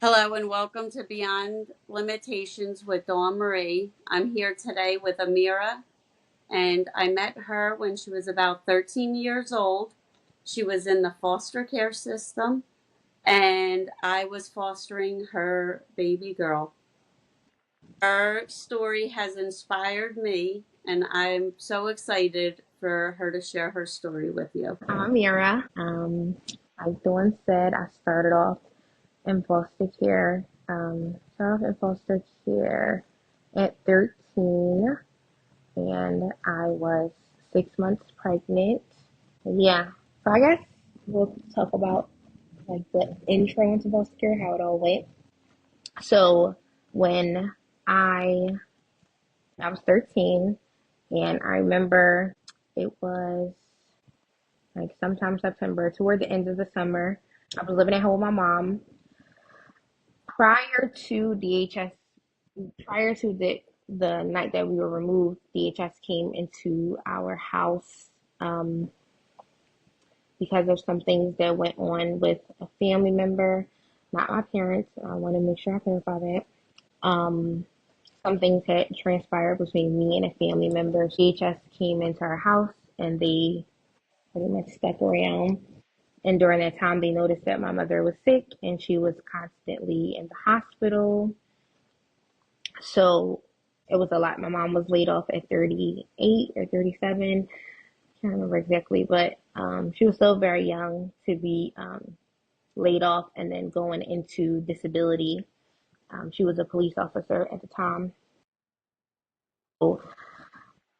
Hello and welcome to Beyond Limitations with Dawn Marie. I'm here today with Ameerah, and I met her when she was about 13 years old. She was in the foster care system, and I was fostering her baby girl. Her story has inspired me, and I'm so excited for her to share her story with you. I'm Ameerah. Like Dawn said, I started off in foster care. At 13, and I was 6 months pregnant. Yeah, so I guess we'll talk about like the intro into foster care, how it all went. So when I I was 13, and I remember it was like sometime September, toward the end of the summer. I was living at home with my mom. Prior to DHS, prior to the night that we were removed, DHS came into our house because of some things that went on with a family member, not my parents. I want to make sure I clarify that. Um, some things had transpired between me and a family member. DHS came into our house and they pretty much stuck around. And during that time, they noticed that my mother was sick and she was constantly in the hospital. So it was a lot. My mom was laid off at 38 or 37. Can't remember exactly, but she was still very young to be laid off and then going into disability. She was a police officer at the time. So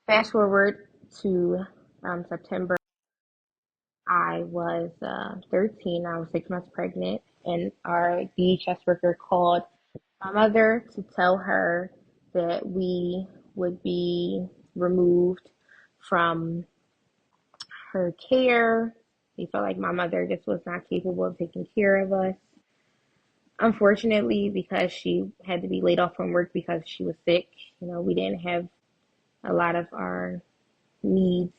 fast forward to September, I was 13. I was 6 months pregnant, and our DHS worker called my mother to tell her that we would be removed from her care. They felt like my mother just was not capable of taking care of us. Unfortunately, because she had to be laid off from work because she was sick, we didn't have a lot of our needs,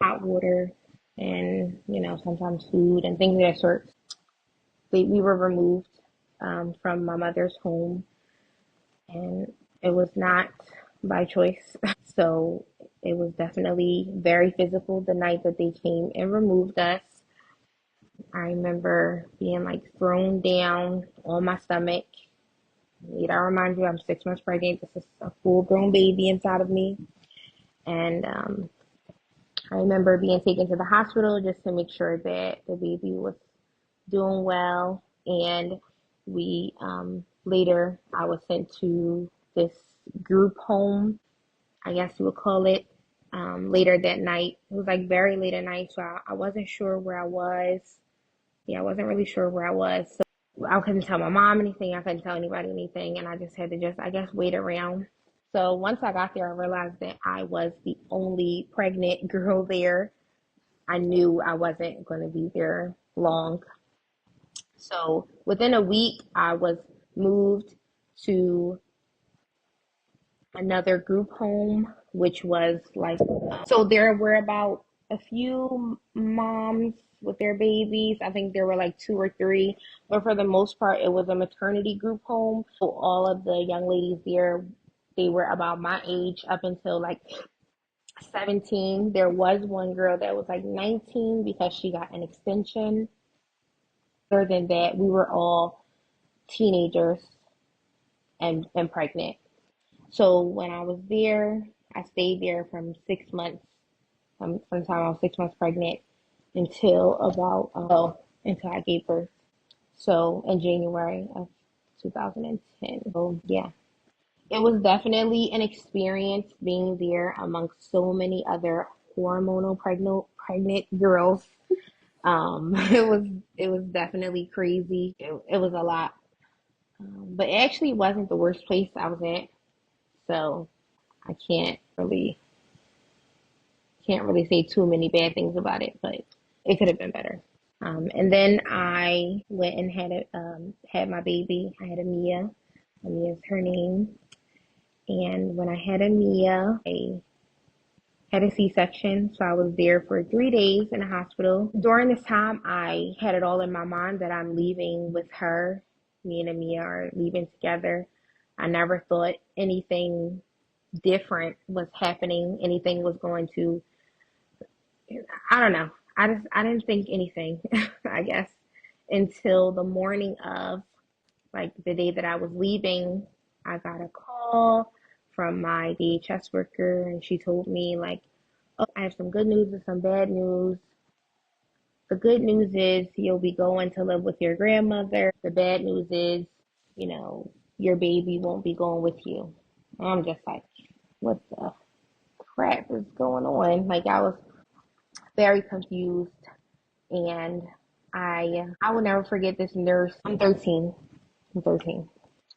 hot water, and, sometimes food and things of that sort. We were removed from my mother's home, and it was not by choice. So it was definitely very physical the night that they came and removed us. I remember being like thrown down on my stomach. Need I remind you, I'm 6 months pregnant. This is a full grown baby inside of me. And I remember being taken to the hospital just to make sure that the baby was doing well. And we later, I was sent to this group home, I guess you would call it, later that night. It was like very late at night, so I wasn't sure where I was. Yeah, I wasn't really sure where I was. So I couldn't tell my mom anything. I couldn't tell anybody anything. And I just had to I guess, wait around. So once I got there, I realized that I was the only pregnant girl there. I knew I wasn't going to be there long. So within a week, I was moved to another group home, which was like, so there were about a few moms with their babies. I think there were like two or three, but for the most part, it was a maternity group home. So all of the young ladies there, they were about my age up until like 17. There was one girl that was like 19 because she got an extension. Other than that, we were all teenagers and pregnant. So when I was there, I stayed there from 6 months, from the time I was 6 months pregnant until until I gave birth. So in January of 2010. So yeah, it was definitely an experience being there amongst so many other hormonal pregnant girls. It was definitely crazy. It was a lot, but it actually wasn't the worst place I was at. So I can't really say too many bad things about it, but it could have been better. And then I went and had my baby. I had Ameerah. Ameerah is her name. And when I had Ameerah, I had a C-section, so I was there for 3 days in the hospital. During this time, I had it all in my mind that I'm leaving with her me and Amia are leaving together. I never thought anything different was happening, anything was going to, I don't know. I didn't think anything, I guess, until the morning of, like, the day that I was leaving. I got a call from my DHS worker, and she told me, like, oh, I have some good news and some bad news. The good news is you'll be going to live with your grandmother. The bad news is, you know, your baby won't be going with you. I'm just like, what the crap is going on? Like, I was very confused, and I will never forget this nurse. I'm 13. I'm 13.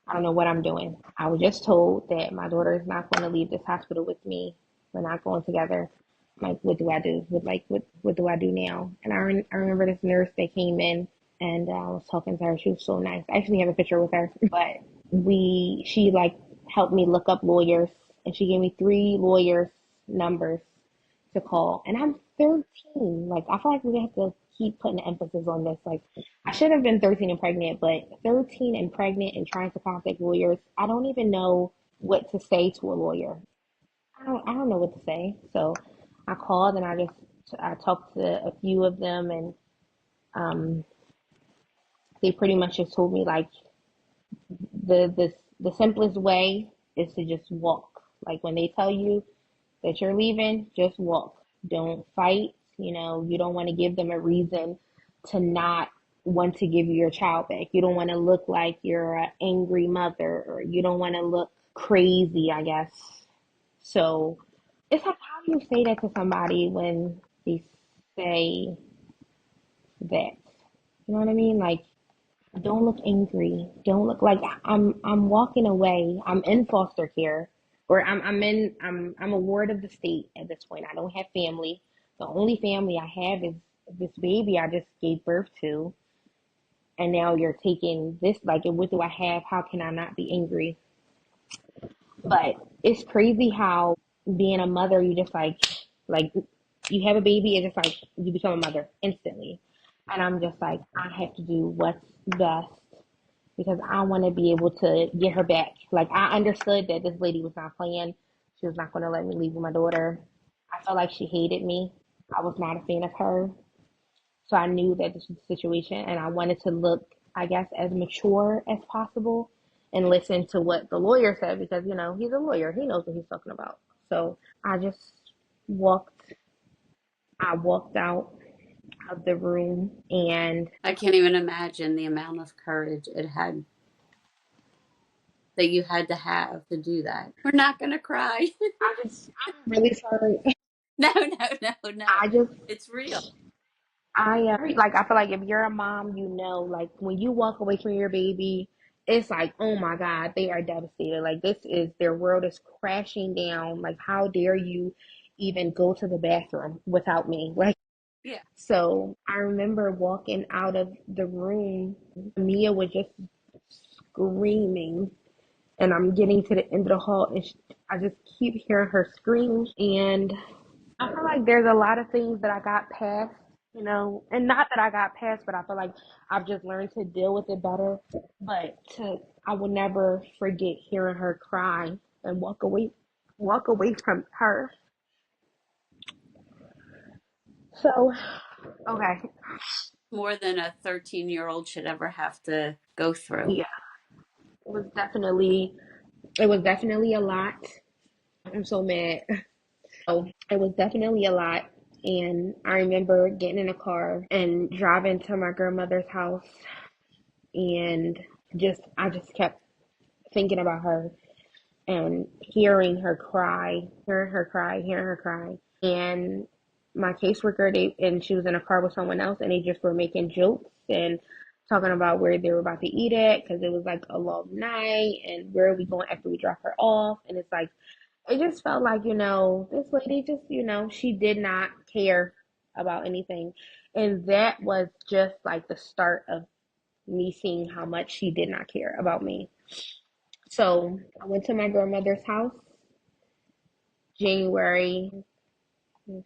I don't know what I'm doing. I was just told that my daughter is not going to leave this hospital with me. We're not going together. Like, what do I do? What do I do now? And I remember this nurse that came in, and I was talking to her. She was so nice. I actually have a picture with her, but she like helped me look up lawyers, and she gave me three lawyers' numbers to call. And I'm 13. Like, I feel like we have to keep putting emphasis on this. Like, I should have been 13 and pregnant, but 13 and pregnant and trying to contact lawyers, I don't even know what to say to a lawyer. I don't know what to say. So I called, and I talked to a few of them, and um, they pretty much just told me, like, the simplest way is to just walk. Like, when they tell you that you're leaving, just walk. Don't fight. You know, you don't want to give them a reason to not want to give you your child back. You don't want to look like you're an angry mother, or you don't want to look crazy, I guess. So it's like, how do you say that to somebody when they say that? You know what I mean? Like, don't look angry. Don't look like I'm walking away. I'm in foster care, or I'm a ward of the state at this point. I don't have family. The only family I have is this baby I just gave birth to, and now you're taking this. Like, what do I have? How can I not be angry? But it's crazy how being a mother, you just like you have a baby, it's just like you become a mother instantly. And I'm just like, I have to do what's best because I want to be able to get her back. Like, I understood that this lady was not playing. She was not going to let me leave with my daughter. I felt like she hated me. I was not a fan of her. So I knew that this was the situation, and I wanted to look, I guess, as mature as possible and listen to what the lawyer said because, he's a lawyer. He knows what he's talking about. So I just walked, I walked out of the room, and I can't even imagine the amount of courage it had that you had to have to do that. We're not going to cry. I'm really sorry. No, no, no, no. I just, It's real. like, I feel like if you're a mom, like, when you walk away from your baby, it's like, oh my God, they are devastated. Like, their world is crashing down. Like, how dare you even go to the bathroom without me? Like, Yeah. so I remember walking out of the room, Mia was just screaming, and I'm getting to the end of the hall, and I just keep hearing her scream, and I feel like there's a lot of things that I got past, and not that I got past, but I feel like I've just learned to deal with it better. But I will never forget hearing her cry and walk away from her. So, okay, More than a 13-year-old should ever have to go through. yeah, it was definitely, it was definitely a lot. I'm so mad. So it was definitely a lot. And I remember getting in a car and driving to my grandmother's house, and I just kept thinking about her and hearing her cry. And my caseworker, and she was in a car with someone else, and they just were making jokes and talking about where they were about to eat at because it was like a long night, and where are we going after we drop her off. And it's like, it just felt like, this lady just, she did not care about anything. And that was just like the start of me seeing how much she did not care about me. So I went to my grandmother's house January. So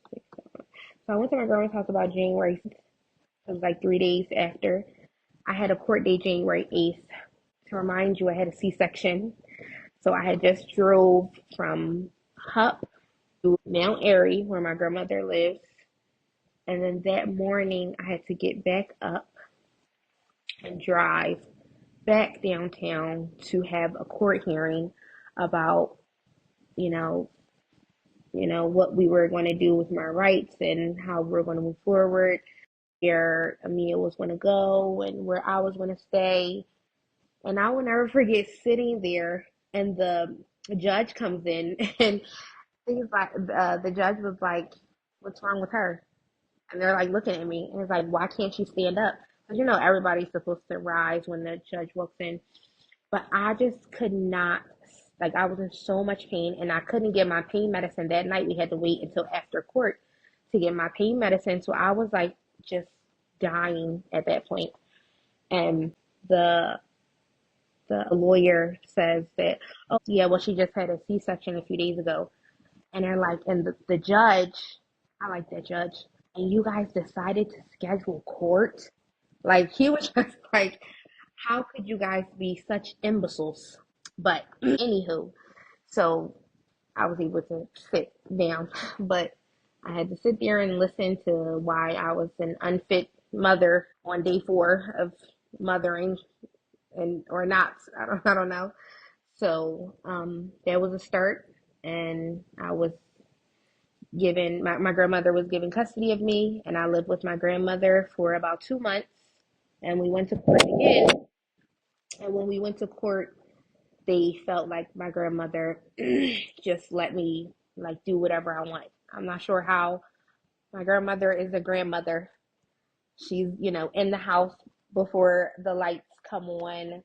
I went to my grandmother's house about January 6th. It was like 3 days after. I had a court date January 8th. To remind you, I had a C-section. So I had just drove from Hupp to Mount Airy, where my grandmother lives. And then that morning, I had to get back up and drive back downtown to have a court hearing about, you know, what we were going to do with my rights and how we were going to move forward, where Ameerah was going to go and where I was going to stay. And I will never forget sitting there and the judge comes in and he's like, the judge was like, "What's wrong with her?" And they're like looking at me and it's like, "Why can't she stand up?" Because everybody's supposed to rise when the judge walks in. But I just could not, like, I was in so much pain and I couldn't get my pain medicine that night. We had to wait until after court to get my pain medicine. So I was like just dying at that point. And the the lawyer says that, "Oh, yeah, well, she just had a C-section a few days ago." And they're like, and the judge, I like that judge, and you guys decided to schedule court? Like, he was just like, how could you guys be such imbeciles? But anywho, so I was able to sit down, but I had to sit there and listen to why I was an unfit mother on day 4 of mothering, and or not. I don't know. So that was a start, and I was given my grandmother was given custody of me, and I lived with my grandmother for about 2 months, and we went to court again. And when we went to court, they felt like my grandmother just let me like do whatever I want. I'm not sure how. My grandmother is a grandmother. She's, in the house before the lights come on.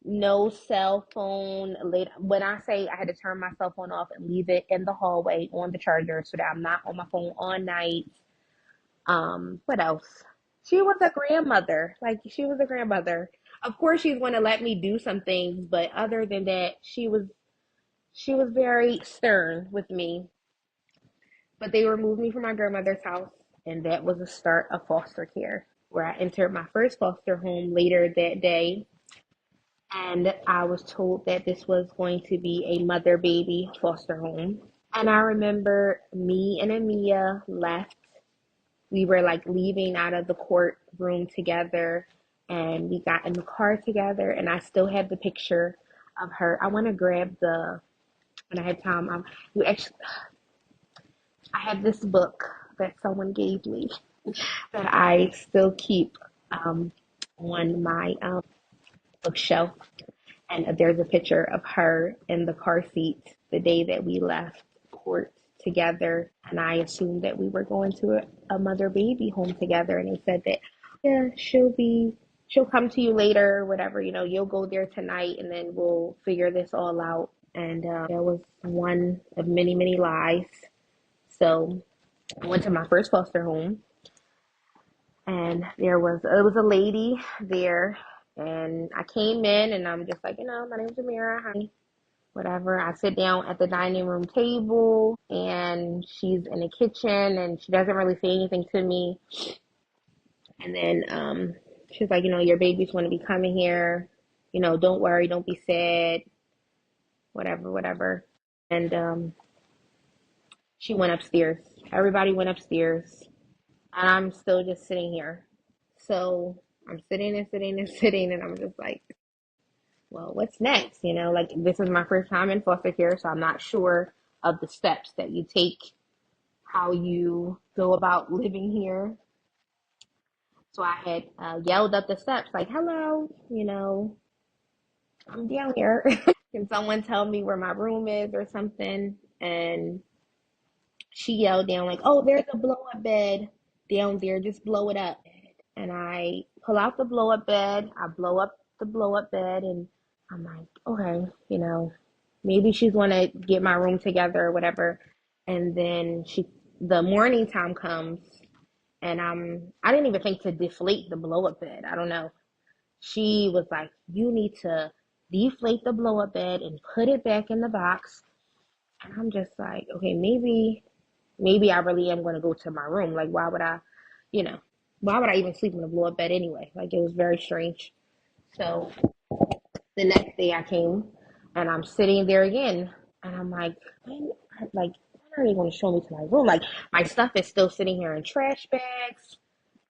No cell phone. When I say I had to turn my cell phone off and leave it in the hallway on the charger so that I'm not on my phone all night. What else? She was a grandmother. Like, she was a grandmother. Of course she's going to let me do some things, but other than that, she was very stern with me. But they removed me from my grandmother's house, and that was the start of foster care, where I entered my first foster home later that day. And I was told that this was going to be a mother baby foster home. And I remember me and Ameerah left. We were like leaving out of the courtroom together, and we got in the car together, and I still have the picture of her. I want to grab when I had time. You actually, I have this book that someone gave me that I still keep on my bookshelf. And there's a picture of her in the car seat the day that we left court together. And I assumed that we were going to a mother baby home together. And they said that, yeah, she'll come to you later, whatever, you'll go there tonight and then we'll figure this all out. And that was one of many, many lies. So I went to my first foster home, and it was a lady there, and I came in and I'm just like, my name's Ameerah, hi, whatever. I sit down at the dining room table and she's in the kitchen and she doesn't really say anything to me. And then she's like, your baby's going to be coming here. Don't worry, don't be sad, whatever, whatever. And she went upstairs. Everybody went upstairs. And I'm still just sitting here. So I'm sitting and sitting and sitting, and I'm just like, well, what's next? Like, this is my first time in foster care, so I'm not sure of the steps that you take, how you go about living here. So I had yelled up the steps, like, hello, I'm down here. Can someone tell me where my room is or something? And she yelled down, like, oh, there's a blow up bed down there. Just blow it up. And I pull out the blow up bed. I blow up the blow up bed, and I'm like, okay, maybe she's gonna get my room together or whatever. And then the morning time comes, and I didn't even think to deflate the blow up bed. I don't know. She was like, you need to deflate the blow up bed and put it back in the box. And I'm just like, okay, maybe I really am gonna go to my room. Like, you know, why would I even sleep in a blow up bed anyway? Like, it was very strange. So The next day I came and I'm sitting there again. And I'm when, like, when are they going to show me to my room? Like, my stuff is still sitting here in trash bags.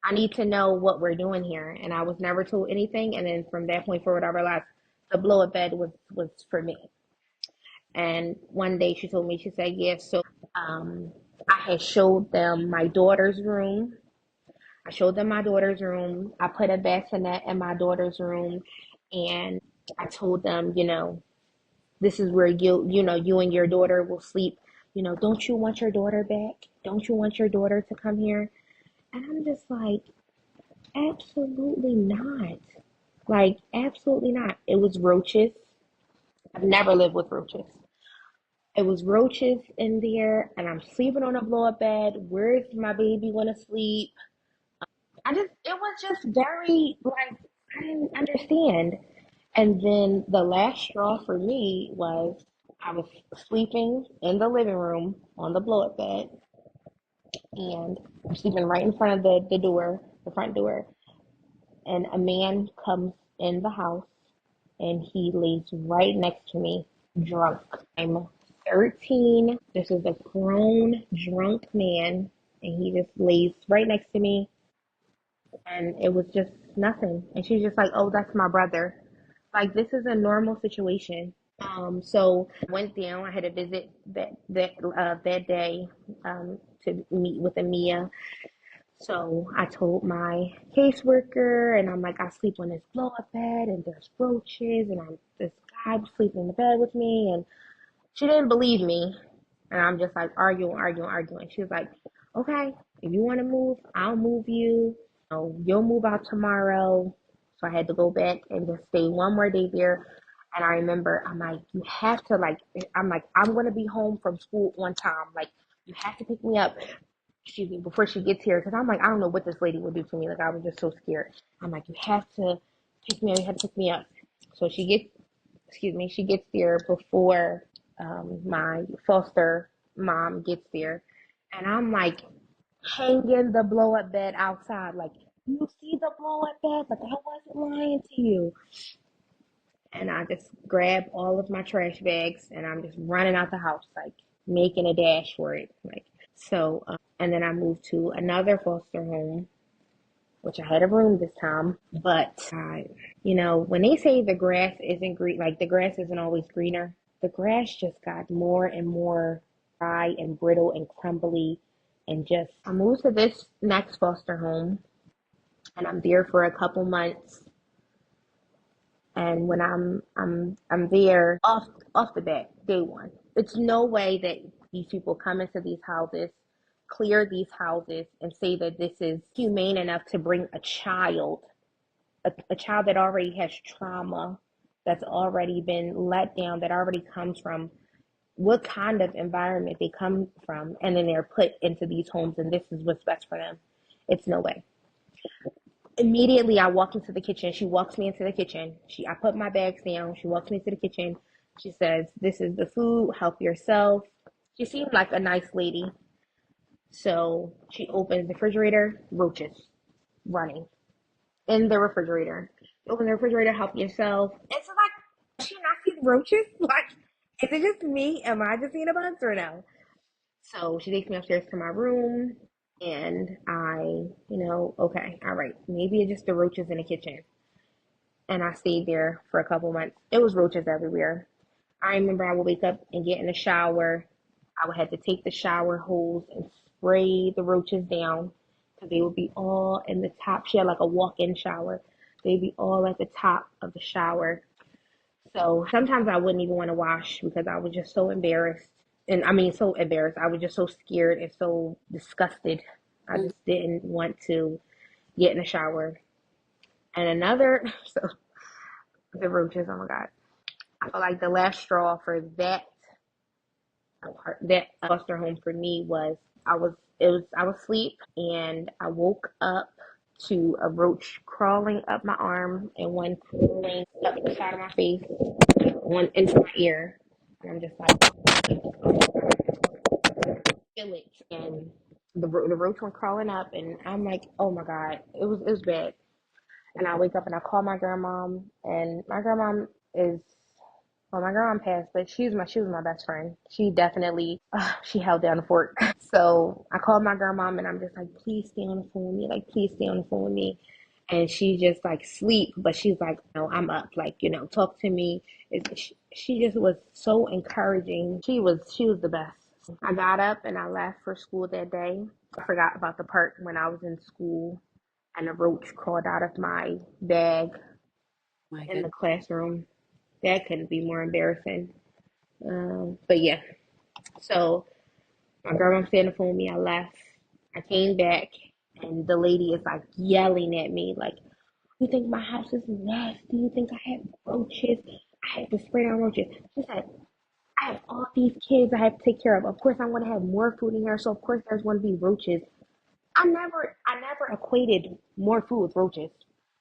I need to know what we're doing here. And I was never told anything. And then from that point forward, I realized the blow up bed was for me. And one day she told me, she said, yes. Um, I had showed them my daughter's room. I showed them my daughter's room. I put a bassinet in my daughter's room. And I told them, this is where you and your daughter will sleep. Don't you want your daughter back? Don't you want your daughter to come here? And I'm just like, absolutely not. Like, absolutely not. It was roaches. I've never lived with roaches. It was roaches in there, and I'm sleeping on a blow up bed. Where's my baby gonna sleep? It was just very, like, I didn't understand. And then the last straw for me was I was sleeping in the living room on the blow up bed, and I'm sleeping right in front of the door, the front door, and a man comes in the house and he lays right next to me, drunk. I'm 13. This is a grown, drunk man, and he just lays right next to me, and it was just nothing. And she's just like, "Oh, that's my brother." Like, this is a normal situation. So I went down. I had a visit that day to meet with Ameerah. So I told my caseworker, and I'm like, I sleep on this blow up bed, and there's roaches, and this guy was sleeping in the bed with me, and she didn't believe me. And I'm just like arguing, arguing, arguing. She was like, okay, if you want to move, I'll move you. You'll move out tomorrow. So I had to go back and just stay one more day there. And I remember, I'm like, you have to, like, I'm going to be home from school on time. Like, you have to pick me up, excuse me, before she gets here. Cause I'm like, I don't know what this lady would do to me. Like, I was just so scared. I'm like, you have to pick me up. You have to pick me up. So she gets there before my foster mom gets there. And I'm like hanging the blow up bed outside. Like, you see the blow up bed? Like, I wasn't lying to you. And I just grab all of my trash bags and I'm just running out the house, like making a dash for it. Like, and then I moved to another foster home, which I had a room this time. But when they say the grass isn't green, like the grass isn't always greener, the grass just got more and more dry and brittle and crumbly. And just, I moved to this next foster home and I'm there for a couple months. And when I'm there off the bat, day one, it's no way that these people come into these houses, clear these houses, and say that this is humane enough to bring a child that already has trauma, that's already been let down, that already comes from what kind of environment they come from, and then they're put into these homes, and this is what's best for them. It's no way. Immediately, I walked into the kitchen. She walks me into the kitchen. I put my bags down. She walks me into the kitchen. She says, "This is the food. Help yourself." She seemed like a nice lady. So she opens the refrigerator. Roaches running in the refrigerator. Open the refrigerator. Help yourself. It's like, does she not see the roaches? Like, is it just me? Am I just seeing a bunch or no? So she takes me upstairs to my room, and okay, all right, maybe it's just the roaches in the kitchen. And I stayed there for a couple months. It was roaches everywhere. I remember I would wake up and get in the shower. I would have to take the shower hose and spray the roaches down because they would be all in the top. She had like a walk-in shower. They'd be all at the top of the shower. So sometimes I wouldn't even want to wash because I was just so embarrassed. And I mean, so embarrassed. I was just so scared and so disgusted. I Mm. just didn't want to get in the shower. And so the roaches, oh my God. I feel like the last straw for that foster home for me was I was asleep and I woke up to a roach crawling up my arm and one crawling up the side of my face, one into my ear. And I'm just like, feel it. And the roach went crawling up and I'm like, oh my God, it was bad. And I wake up and I call my grandmom, and my grandmom is, well, my grandma passed, but she was my best friend. She definitely, she held down the fort. So I called my grandmom and I'm just like, please stay on the phone with me. Like, please stay on the phone with me. And she just like sleep, but she's like, no, I'm up. Like, talk to me. She just was so encouraging. She was the best. I got up and I left for school that day. I forgot about the part when I was in school and a roach crawled out of my bag My in the goodness. classroom. That couldn't be more embarrassing. But yeah, so my grandma stayed on the phone with me. I left. I came back, and the lady is like yelling at me, like, "You think my house is nasty? You think I have roaches? I have to spray down roaches." She said, "I have all these kids I have to take care of. Of course, I want to have more food in here, so of course there's going to be roaches." I never equated more food with roaches.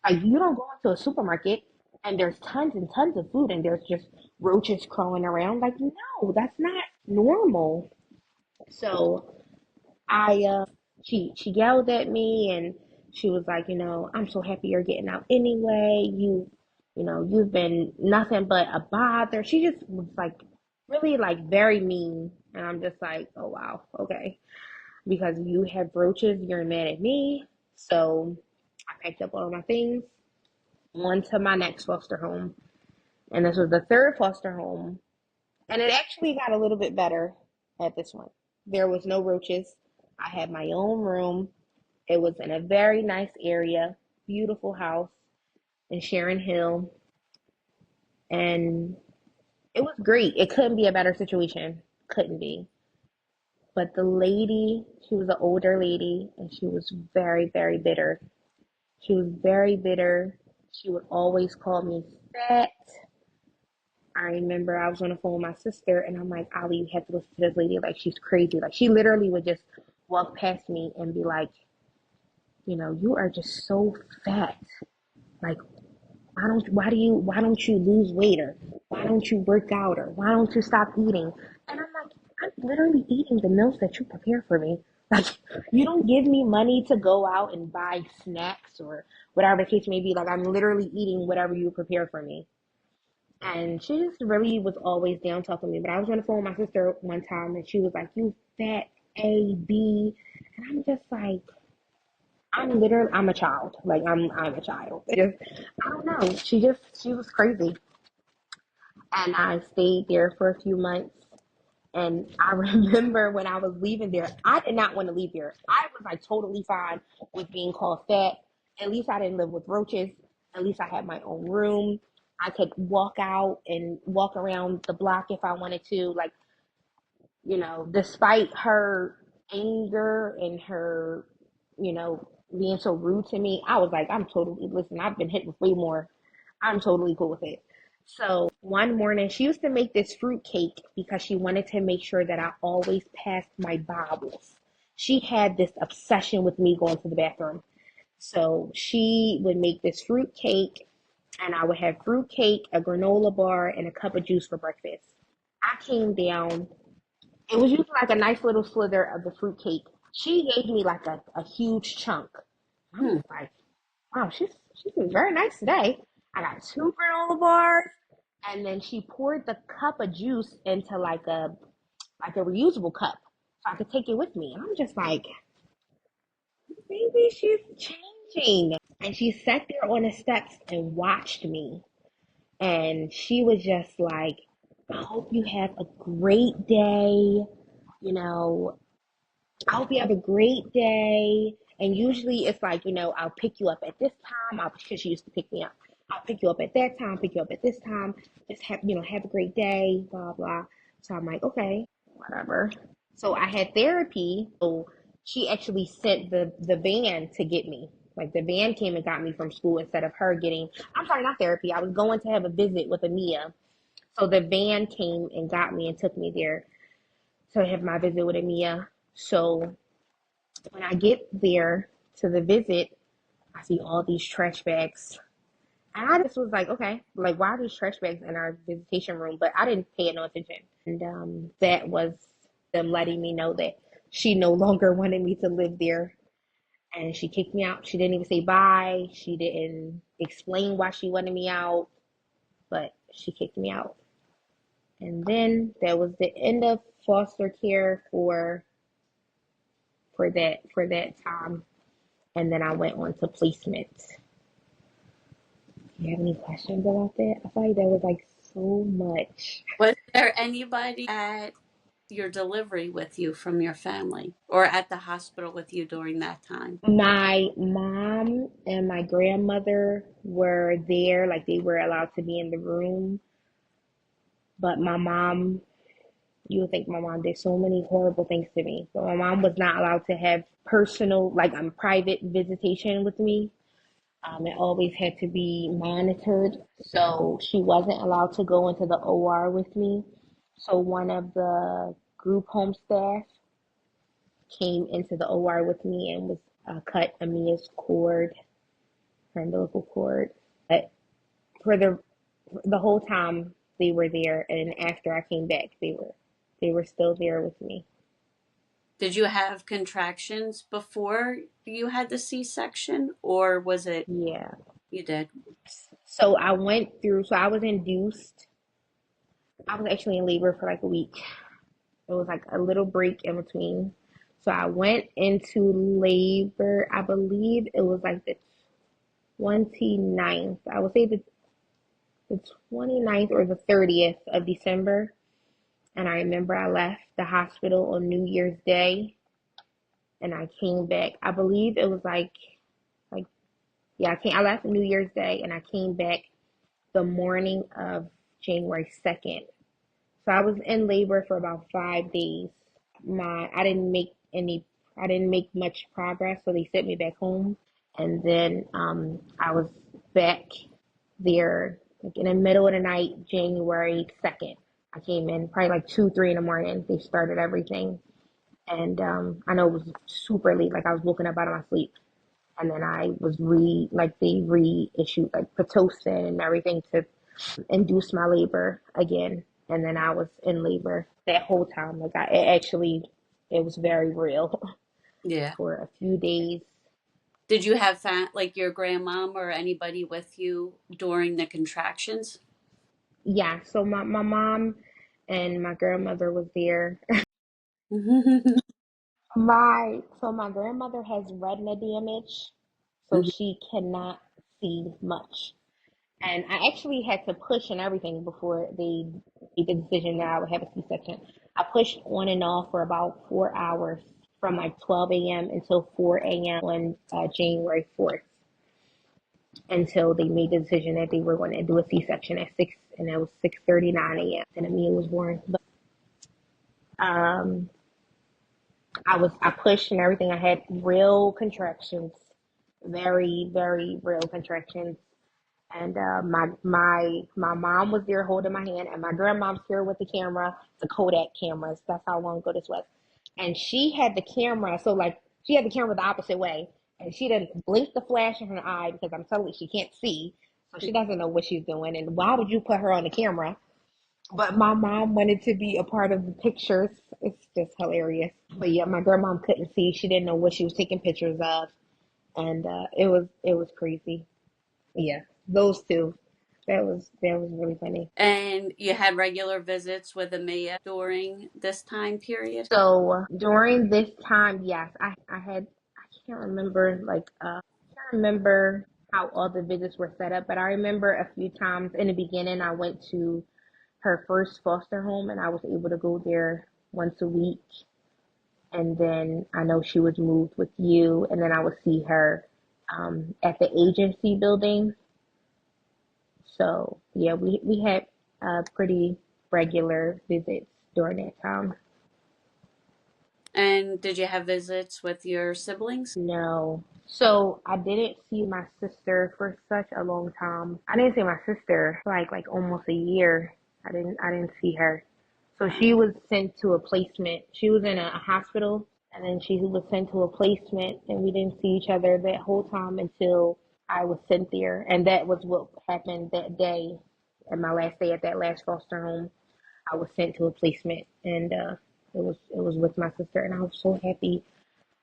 Like, you don't go into a supermarket and there's tons and tons of food and there's just roaches crawling around. Like, no, that's not normal. So she yelled at me and she was like, I'm so happy you're getting out anyway. You've been nothing but a bother. She just was like really like very mean. And I'm just like, oh wow, okay. Because you have roaches, you're mad at me. So I packed up all my things, on to my next foster home. And this was the third foster home. And it actually got a little bit better at this one. There was no roaches. I had my own room. It was in a very nice area, beautiful house in Sharon Hill. And it was great. It couldn't be a better situation. Couldn't be. But the lady, she was an older lady, and she was very, very bitter. She was very bitter. She would always call me fat. I remember I was on the phone with my sister, and I'm like, Ali, you have to listen to this lady. Like, she's crazy. Like, she literally would just walk past me and be like, you are just so fat. Like, why don't you lose weight, or why don't you work out, or why don't you stop eating? And I'm like, I'm literally eating the meals that you prepare for me. Like, you don't give me money to go out and buy snacks or whatever the case may be. Like, I'm literally eating whatever you prepare for me. And she just really was always down talking to me. But I was on the phone with my sister one time and she was like, you fat AB. And I'm just like, I'm a child. Like, I'm a child. I don't know. She was crazy. And I stayed there for a few months. And I remember when I was leaving there, I did not want to leave there. I was like totally fine with being called fat. At least I didn't live with roaches. At least I had my own room. I could walk out and walk around the block if I wanted to. Like, despite her anger and her, being so rude to me, I was like, listen, I've been hit with way more. I'm totally cool with it. So one morning, she used to make this fruit cake because she wanted to make sure that I always passed my bowels. She had this obsession with me going to the bathroom. So she would make this fruit cake, and I would have fruit cake, a granola bar, and a cup of juice for breakfast. I came down. It was usually like a nice little slither of the fruit cake. She gave me like a huge chunk. I'm Hmm. just like, wow, she's been very nice today. I got two granola bars, and then she poured the cup of juice into like a reusable cup, so I could take it with me. And I'm just like, maybe she's changing. And she sat there on the steps and watched me, and she was just like, I hope you have a great day. You know, I hope you have a great day. And usually it's like, I'll pick you up at this time. Because she used to pick me up. I'll pick you up at that time, pick you up at this time. Just have a great day, blah, blah. So I'm like, okay, whatever. So I had therapy. So she actually sent the van to get me. Like, the van came and got me from school instead of her getting, I'm sorry, not therapy. I was going to have a visit with Ameerah. So the van came and got me and took me there to have my visit with Ameerah. So when I get there to the visit, I see all these trash bags. And I just was like, okay, like, why are these trash bags in our visitation room? But I didn't pay no attention. And that was them letting me know that she no longer wanted me to live there. and she kicked me out. She didn't even say bye. She didn't explain why she wanted me out, but she kicked me out. And then that was the end of foster care for that time. And then I went on to placement. Do you have any questions about that? I feel like that was like so much. Was there anybody at your delivery with you from your family or at the hospital with you during that time? My mom and my grandmother were there, like they were allowed to be in the room. But my mom, you would think my mom did so many horrible things to me. But my mom was not allowed to have personal, like private visitation with me. It always had to be monitored. So she wasn't allowed to go into the OR with me. So one of the group home staff came into the OR with me and was cut Ameerah's cord, her umbilical cord. But for the whole time they were there, and after I came back, they were still there with me. Did you have contractions before you had the C-section, or was it Yeah. you did? So I went through. So I was induced. I was actually in labor for like a week. It was like a little break in between. So I went into labor. I believe it was like the 29th. I would say the 29th or the 30th of December. And I remember I left the hospital on New Year's Day and I came back. I believe it was like yeah, I left New Year's Day and I came back the morning of January 2nd. So I was in labor for about 5 days. My I didn't make much progress, so they sent me back home. And then I was back there like in the middle of the night, January 2nd. I came in probably like 2, 3 in the morning. They started everything. And I know it was super late, like I was woken up out of my sleep. And then I was they reissued like Pitocin and everything to induce my labor again. And then I was in labor that whole time. It was very real Yeah. for a few days. Did you have like your grandmom or anybody with you during the contractions? Yeah, so my mom and my grandmother was there. My grandmother has retina damage, so she cannot see much. And I actually had to push and everything before they made the decision that I would have a C-section. I pushed on and off for about 4 hours from like 12 a.m. until 4 a.m. on January 4th until they made the decision that they were going to do a C-section at 6, and it was 6:39 a.m. and Ameerah was born. But um, I pushed and everything. I had real contractions, very very real contractions. And my mom was there holding my hand, and my grandmom's here with the camera, the Kodak cameras. That's how long ago this was. And she had the camera, so like she had the camera the opposite way, and she didn't blink the flash in her eye because I'm telling you she can't see, so she doesn't know what she's doing. And why would you put her on the camera? But my mom wanted to be a part of the pictures. It's just hilarious. But yeah, my grandmom couldn't see. She didn't know what she was taking pictures of, and it was crazy. Yeah, those two. That was really funny. And you had regular visits with Ameerah during this time period? So during this time, yes, I had I can't remember I can't remember how all the visits were set up, but I remember a few times in the beginning I went to her first foster home and I was able to go there once a week. And then I know she was moved with you, and then I would see her at the agency building. So yeah, we had pretty regular visits during that time. And did you have visits with your siblings? No. So I didn't see my sister for such a long time. I didn't see my sister for like almost a year. I didn't see her. So she was sent to a placement. She was in a hospital and then she was sent to a placement and we didn't see each other that whole time until I was sent there. And that was what happened that day. And my last day at that last foster home, I was sent to a placement and it was with my sister and I was so happy.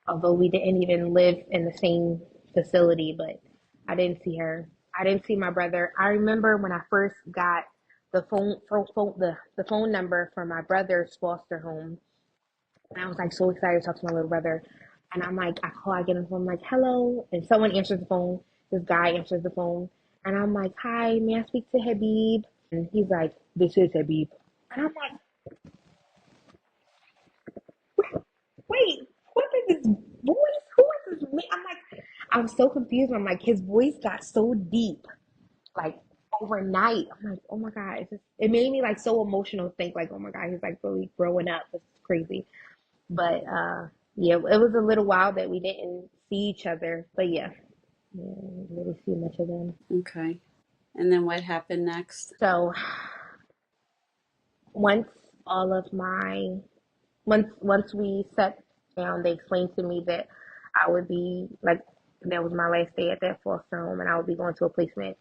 although we didn't even live in the same facility, but I didn't see her. I didn't see my brother. I remember when I first got the phone number for my brother's foster home, and I was like so excited to talk to my little brother. And I'm like, I get on the phone, I'm like, hello, and someone answers the phone. This guy answers the phone, and I'm like, hi, may I speak to Habib? And he's like, this is Habib. And I'm like, wait, what is this voice? Who is this man? I'm like, I'm so confused. I'm like, his voice got so deep, like overnight. I'm like, oh my God. It made me like so emotional, think like, oh my God, he's like really growing up. It's crazy. But yeah, it was a little while that we didn't see each other. But yeah, didn't really see much of them. Okay. And then what happened next? So once all of my once we sat down, they explained to me that I would be like that was my last day at that foster home, and I would be going to a placement.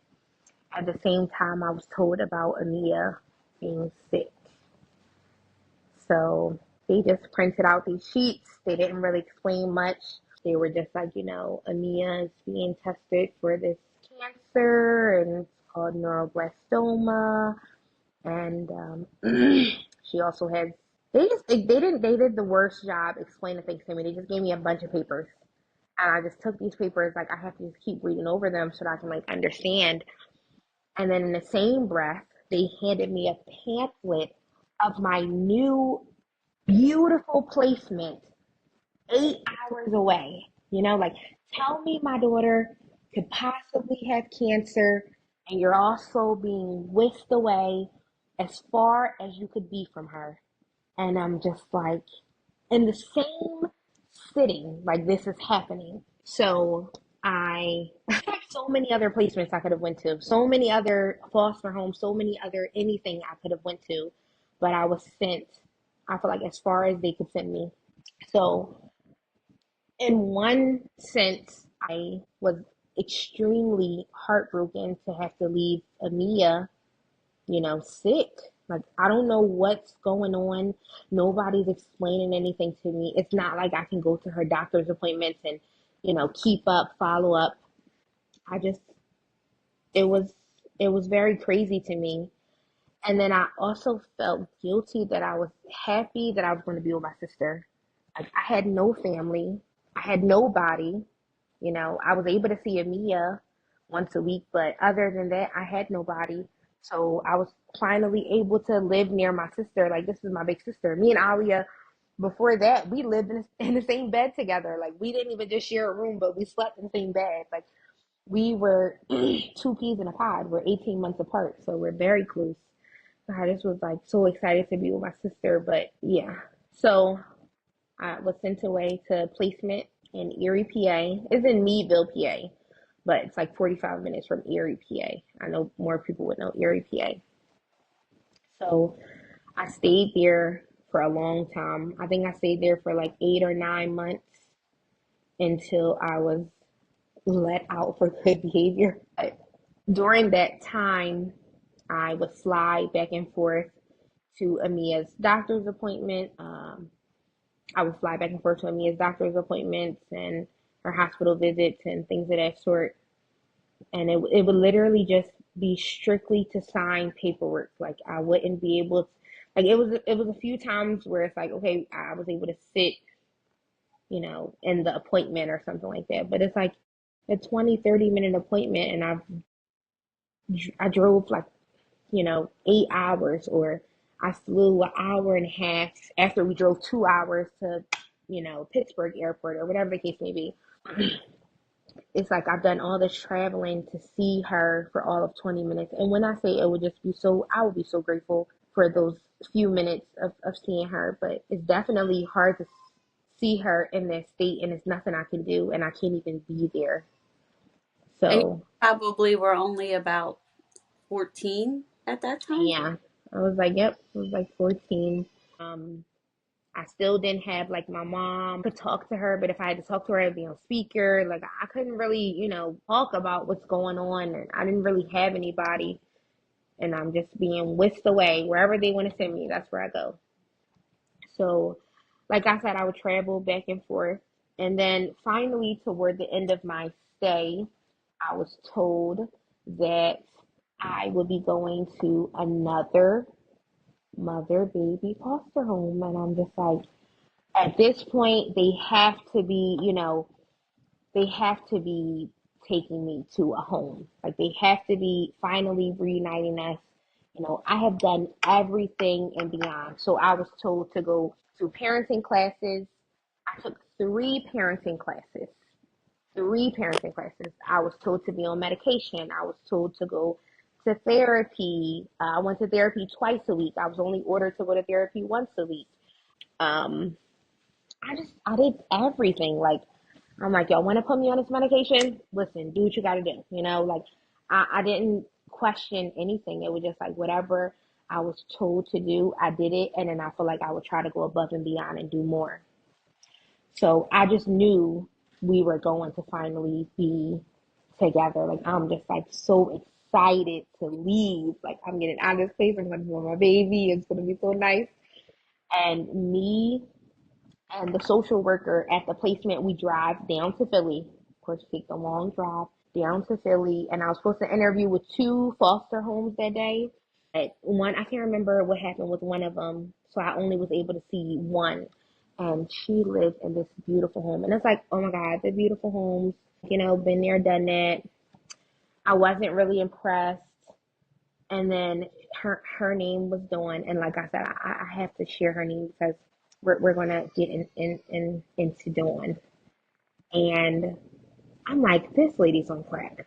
At the same time, I was told about Ameerah being sick, so they just printed out these sheets. They didn't really explain much. They were just like, Ameerah is being tested for this cancer, and it's called neuroblastoma, and she also has they did the worst job explaining things to me. They just gave me a bunch of papers, and I just took these papers, like I have to just keep reading over them so that I can like understand. And then in the same breath, they handed me a pamphlet of my new beautiful placement 8 hours away. Like, tell me my daughter could possibly have cancer, and you're also being whisked away as far as you could be from her. And I'm just like, in the same sitting, like this is happening. So I have so many other placements I could have went to, so many other foster homes, so many other anything I could have went to, but I was sent, I feel like, as far as they could send me. So in one sense, I was extremely heartbroken to have to leave Ameerah, sick. Like, I don't know what's going on. Nobody's explaining anything to me. It's not like I can go to her doctor's appointments and, keep up, follow up. I just, it was, it was very crazy to me. And then I also felt guilty that I was happy that I was going to be with my sister. Like, I had no family. I had nobody. I was able to see Ameerah once a week, but other than that, I had nobody. So I was finally able to live near my sister. Like, this is my big sister. Me and Alia, before that, we lived in the same bed together. Like, we didn't even just share a room, but we slept in the same bed. Like, we were two peas in a pod. We're 18 months apart, so we're very close. I just was like so excited to be with my sister, but yeah. So I was sent away to placement in Erie, PA. It's in Meadville, PA, but it's like 45 minutes from Erie, PA. I know more people would know Erie, PA. So I stayed there for a long time. I think I stayed there for like 8 or 9 months until I was let out for good behavior. But during that time, I would fly back and forth to Ameerah's doctor's appointment. I would fly back and forth to Ameerah's doctor's appointments and her hospital visits and things of that sort. And it would literally just be strictly to sign paperwork. Like, I wouldn't be able to, like, it was a few times where it's like, okay, I was able to sit, in the appointment or something like that. But it's like a 20-30 minute appointment, and I drove like, 8 hours, or I flew an hour and a half after we drove 2 hours to, Pittsburgh airport or whatever the case may be. It's like I've done all this traveling to see her for all of 20 minutes. And when I say it would just be so, I would be so grateful for those few minutes of seeing her. But it's definitely hard to see her in that state, and it's nothing I can do, and I can't even be there. And you So, probably were only about 14 at that time? yeah, I was like, yep, I was like 14. Um, I still didn't have like my mom could talk to her, but if I had to talk to her, I'd be on speaker. Like, I couldn't really, talk about what's going on, and I didn't really have anybody. And I'm just being whisked away wherever they want to send me. That's where I go. So, like I said, I would travel back and forth. And then finally, toward the end of my stay, I was told that I would be going to another mother baby foster home. And I'm just like, at this point, they have to be, they have to be taking me to a home. Like they have to be finally reuniting us. I have done everything and beyond. So I was told to go to parenting classes. I took three parenting classes. I was told to be on medication. I was told to go to therapy. I went to therapy twice a week. I was only ordered to go to therapy once a week. Um, I did everything. Like, I'm like, y'all want to put me on this medication? Listen, do what you got to do. Like I didn't question anything. It was just like whatever I was told to do, I did it. And then I feel like I would try to go above and beyond and do more. So I just knew we were going to finally be together. Like I'm just like so excited to leave. Like I'm getting out of this place. I'm going to be with my baby. It's going to be so nice. And me and the social worker at the placement, we drive down to Philly. Of course, take the long drive down to Philly. And I was supposed to interview with two foster homes that day. But one, I can't remember what happened with one of them. So I only was able to see one. And she lived in this beautiful home. And it's like, oh my God, the beautiful homes. Been there, done that. I wasn't really impressed. And then her name was Dawn. And like I said, I have to share her name because we're gonna get into Dawn. And I'm like, this lady's on crack.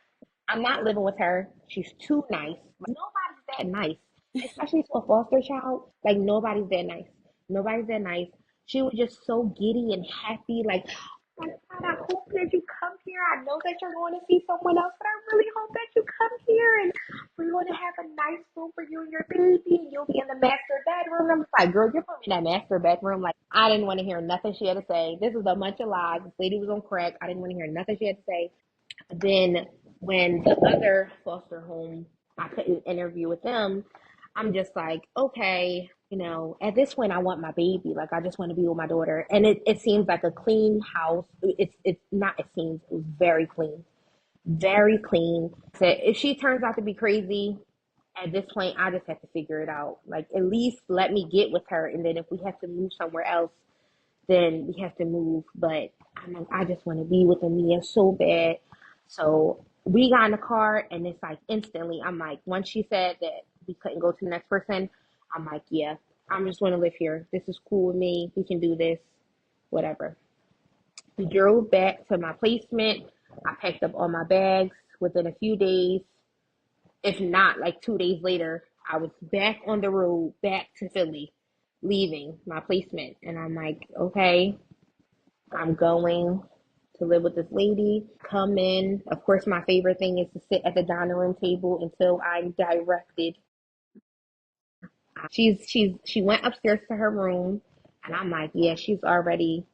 I'm not living with her. She's too nice. Like, nobody's that nice, especially to a foster child. Like nobody's that nice. Nobody's that nice. She was just so giddy and happy. Like, oh my God, I hope that you come here. I know that you're going to see someone else, but I really hope that you come here and we're going to have a nice room for you and your baby, and you'll be in the master bedroom. I'm like, girl, you're putting me in that master bedroom. Like, I didn't want to hear nothing she had to say. This is a bunch of lies. This lady was on crack. I didn't want to hear nothing she had to say. Then when the other foster home, I couldn't interview with them. I'm just like, okay, at this point, I want my baby. Like, I just want to be with my daughter. And it seems like a clean house. It's not, it seems, it was very clean, very clean. So if she turns out to be crazy, at this point, I just have to figure it out. Like, at least let me get with her. And then if we have to move somewhere else, then we have to move. But I'm like, I just want to be with Ameerah so bad. So we got in the car, and it's like instantly, I'm like, once she said that we couldn't go to the next person, I'm like, yeah, I'm just going to live here. This is cool with me. We can do this, whatever. We drove back to my placement. I packed up all my bags within a few days. If not, like 2 days later, I was back on the road, back to Philly, leaving my placement. And I'm like, okay, I'm going to live with this lady. Come in. Of course, my favorite thing is to sit at the dining room table until I'm directed. She went upstairs to her room, and I'm like, yeah, she's already,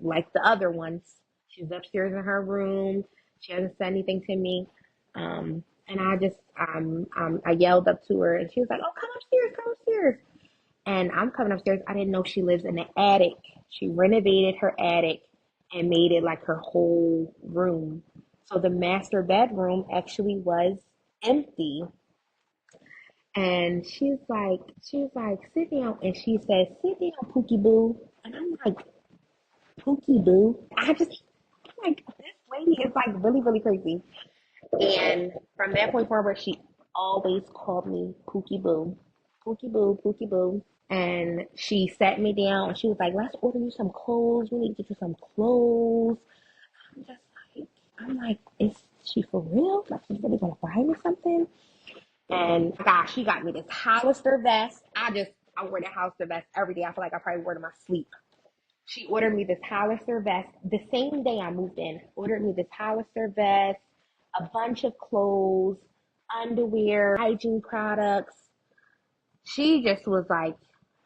like the other ones. She's upstairs in her room. She hasn't said anything to me. And I yelled up to her, and she was like, oh, come upstairs, come upstairs. And I'm coming upstairs. I didn't know she lives in the attic. She renovated her attic and made it like her whole room. So the master bedroom actually was empty. And she was like, sit down. And she said, sit down, Pookie Boo. And I'm like, Pookie Boo? I'm like, this lady is like really, really crazy. And from that point forward, she always called me Pookie Boo. Pookie Boo, Pookie Boo. And she sat me down and she was like, let's order you some clothes. We need to get you some clothes. I'm just like, is she for real? Like, she's really gonna buy me something? And gosh, she got me this Hollister vest. I wear the Hollister vest every day. I feel like I probably wear it in my sleep. She ordered me this Hollister vest the same day I moved in. Ordered me this Hollister vest, a bunch of clothes, underwear, hygiene products. She just was like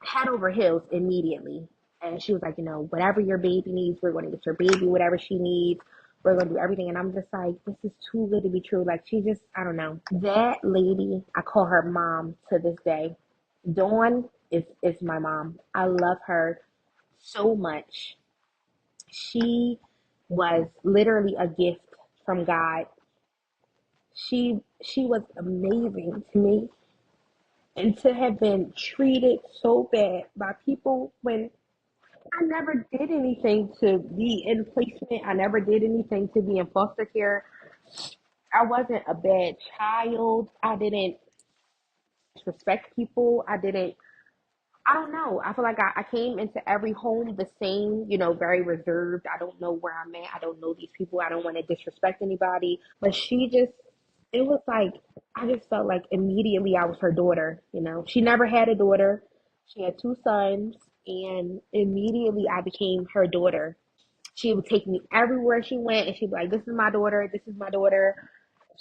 head over heels immediately. And she was like, whatever your baby needs, we're going to get your baby whatever she needs. We're going to do everything. And I'm just like, this is too good to be true. Like, she just, I don't know. That lady, I call her mom to this day. Dawn is my mom. I love her so much. She was literally a gift from God. She was amazing to me, and to have been treated so bad by people when I never did anything to be in placement. I never did anything to be in foster care. I wasn't a bad child. I didn't disrespect people. I don't know. I feel like I came into every home the same, very reserved. I don't know where I'm at. I don't know these people. I don't want to disrespect anybody. But it was like, I just felt like immediately I was her daughter. She never had a daughter. She had two sons, and immediately I became her daughter. She would take me everywhere she went, and she'd be like, "This is my daughter. This is my daughter."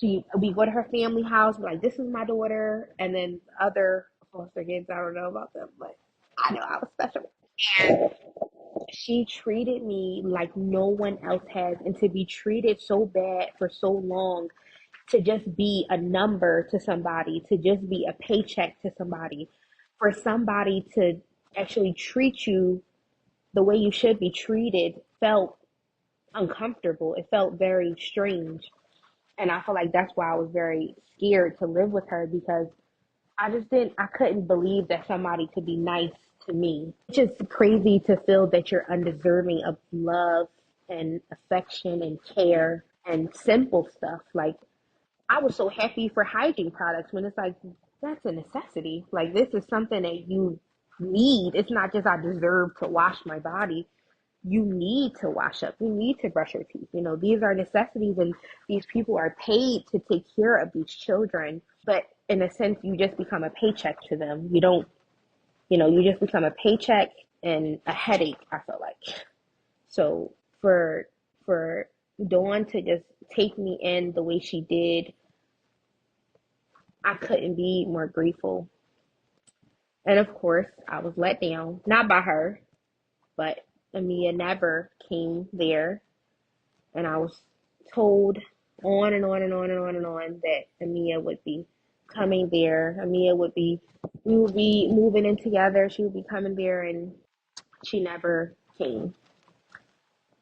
We go to her family house, be like, "This is my daughter," and then other foster kids, I don't know about them, but I know I was special. And she treated me like no one else has, and to be treated so bad for so long, to just be a number to somebody, to just be a paycheck to somebody, for somebody to actually treat you the way you should be treated felt uncomfortable. It felt very strange. And I feel like that's why I was very scared to live with her, because I couldn't believe that somebody could be nice to me. It's just crazy to feel that you're undeserving of love and affection and care and simple stuff. Like, I was so happy for hygiene products when it's like, that's a necessity. Like, this is something that you need. It's not just I deserve to wash my body. You need to wash up. You need to brush your teeth. These are necessities, and these people are paid to take care of these children. But in a sense, you just become a paycheck to them. You don't, you just become a paycheck and a headache, I feel like. So for Dawn to just take me in the way she did, I couldn't be more grateful. And of course, I was let down, not by her, but Ameerah never came there. And I was told on and on and on and on and on that Ameerah would be coming there. We would be moving in together. She would be coming there, and she never came.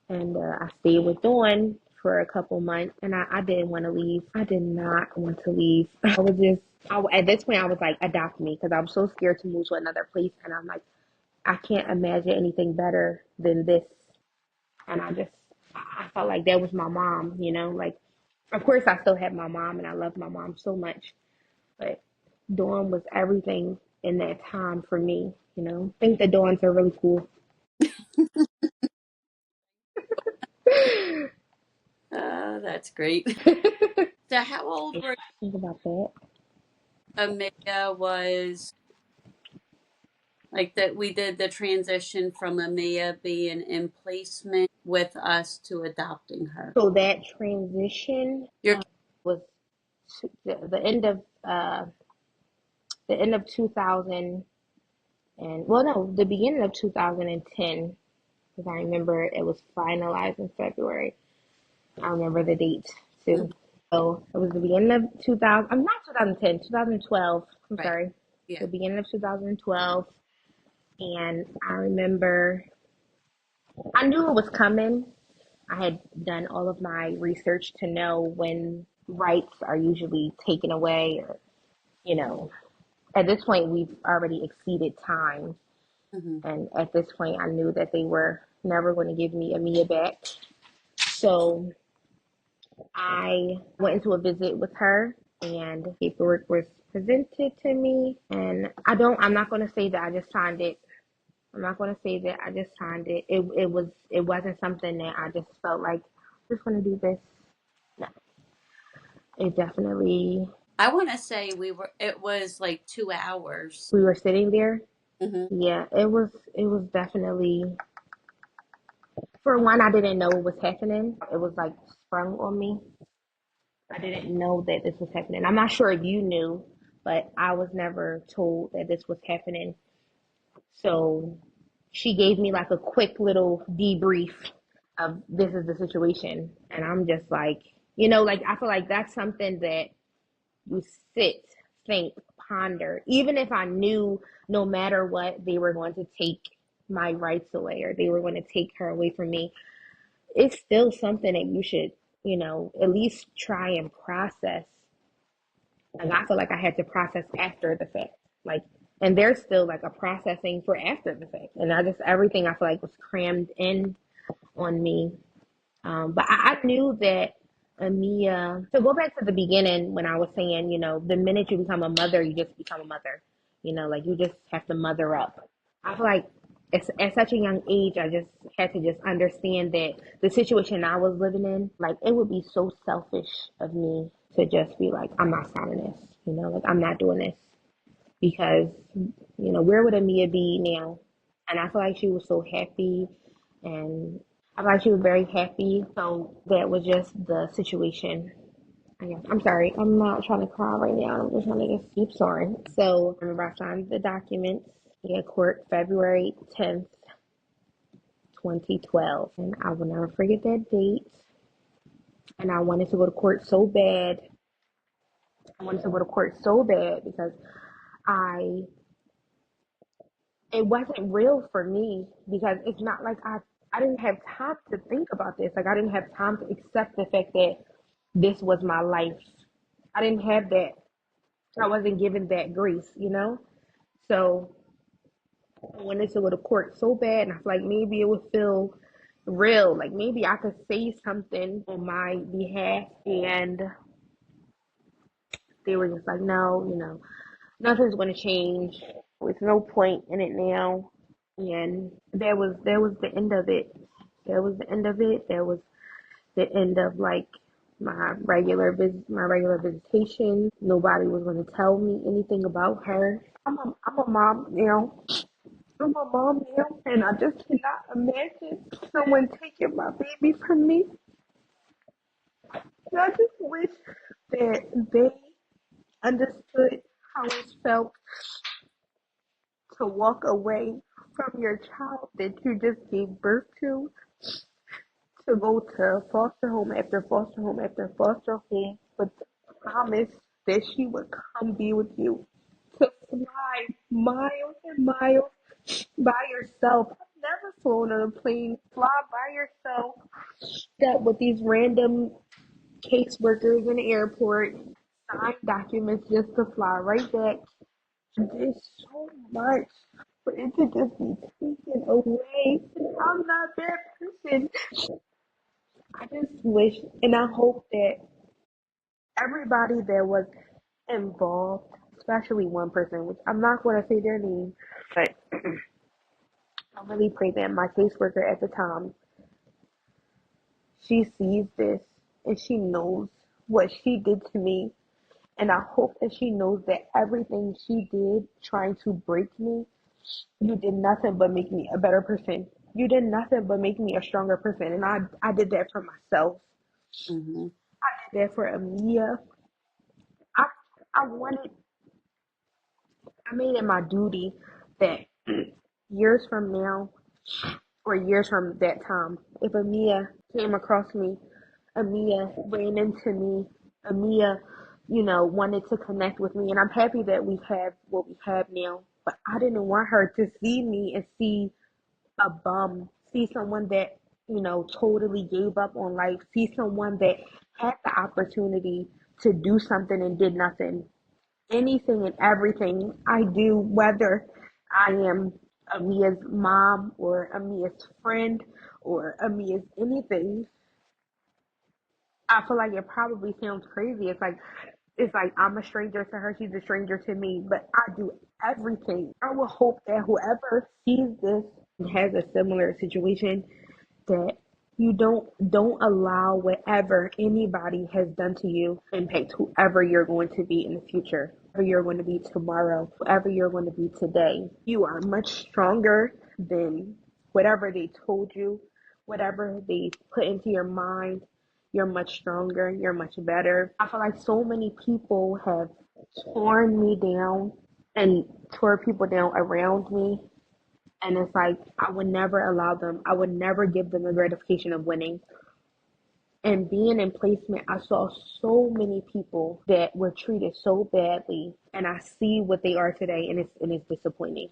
And I stayed with Dawn for a couple months, and I didn't want to leave. I did not want to leave. At this point, I was like, adopt me, because I was so scared to move to another place. And I'm like, I can't imagine anything better than this. And I felt like that was my mom. Like, of course, I still have my mom, and I love my mom so much. But Dawn was everything in that time for me. I think the Dawns are really cool. That's great. So, how old Yeah, were think about that. Ameerah was like that? We did the transition from Ameerah being in placement with us to adopting her. So that transition Your was uh, the end of 2000, and well, no, the beginning of 2010, because I remember it was finalized in February. I remember the date too. So it was the beginning of 2000. I'm not 2010, 2012. I'm right? sorry, Yeah. the beginning of 2012, and I remember I knew it was coming. I had done all of my research to know when rights are usually taken away, or you know, at this point we've already exceeded time, Hmm. and at this point I knew that they were never going to give me Ameerah back. So I went into a visit with her, and paperwork was presented to me, and I'm not going to say that I just signed it. I'm not going to say that I just signed it. It wasn't something that I just felt like I'm just going to do this. No, it definitely. I want to say it was like 2 hours. We were sitting there. Hmm. Yeah, it was definitely. For one, I didn't know what was happening. It was like sprung on me. I didn't know that this was happening. I'm not sure if you knew, but I was never told that this was happening. So she gave me like a quick little debrief of this is the situation. And I'm just like, I feel like that's something that you sit, think, ponder. Even if I knew no matter what, they were going to take my rights away, or they were going to take her away from me, it's still something that you should, at least try and process. Like I feel like I had to process after the fact. Like, and there's still like a processing for after the fact. And I just, everything I feel like was crammed in on me. But I knew that Amia, to go back to the beginning when I was saying, the minute you become a mother, you just become a mother. Like you just have to mother up. I feel like at such a young age, I just had to just understand that the situation I was living in, like it would be so selfish of me to just be like, I'm not signing this, like I'm not doing this because, where would Amia be now? And I feel like she was so happy and I feel like she was very happy. So that was just the situation. I guess. I'm sorry. I'm not trying to cry right now. I'm just trying to just keep soaring. So I remember I signed the documents in court February 10th, 2012. And I will never forget that date. And I wanted to go to court so bad. I wanted to go to court so bad because I it wasn't real for me because it's not like I didn't have time to think about this. Like I didn't have time to accept the fact that this was my life. I didn't have that. I wasn't given that grace. So I wanted to go to court so bad, and I feel like maybe it would feel real. Like maybe I could say something on my behalf, and they were just like, no, nothing's going to change. There's no point in it now. And that was the end of it. That was the end of it. That was the end of like my regular visitation. Nobody was going to tell me anything about her. I'm a mom now. I'm a mom now, and I just cannot imagine someone taking my baby from me. And I just wish that they understood how it felt to walk away from your child that you just gave birth to go to foster home after foster home after foster home with the promise that she would come be with you. To fly miles and miles by yourself. I've never flown on a plane, fly by yourself. That with these random caseworkers in the airport, sign documents just to fly right back. There's so much for it to just be taken away. And I'm not that person. I just wish and I hope that everybody that was involved, especially one person, which I'm not going to say their name, but I really pray that my caseworker at the time, she sees this and she knows what she did to me. And I hope that she knows that everything she did trying to break me, you did nothing but make me a better person. You did nothing but make me a stronger person. And I did that for myself. Mm-hmm. I did that for Ameerah. I I wanted I made it my duty that years from now or years from that time, if Ameerah came across me, Ameerah ran into me, Ameerah, wanted to connect with me. And I'm happy that we have what we have now. But I didn't want her to see me and see a bum, see someone that, totally gave up on life, see someone that had the opportunity to do something and did nothing. Anything and everything I do, whether I am Amia's mom or Amia's friend or Amia's anything, I feel like it probably sounds crazy. It's like I'm a stranger to her, she's a stranger to me, but I do everything. I will hope that whoever sees this has a similar situation, that you don't allow whatever anybody has done to you impact whoever you're going to be in the future, whoever you're going to be tomorrow, whoever you're going to be today. You are much stronger than whatever they told you, whatever they put into your mind. You're much stronger, you're much better. I feel like so many people have torn me down and tore people down around me, and it's like, I would never allow them, I would never give them the gratification of winning. And being in placement, I saw so many people that were treated so badly, and I see what they are today, and it's disappointing.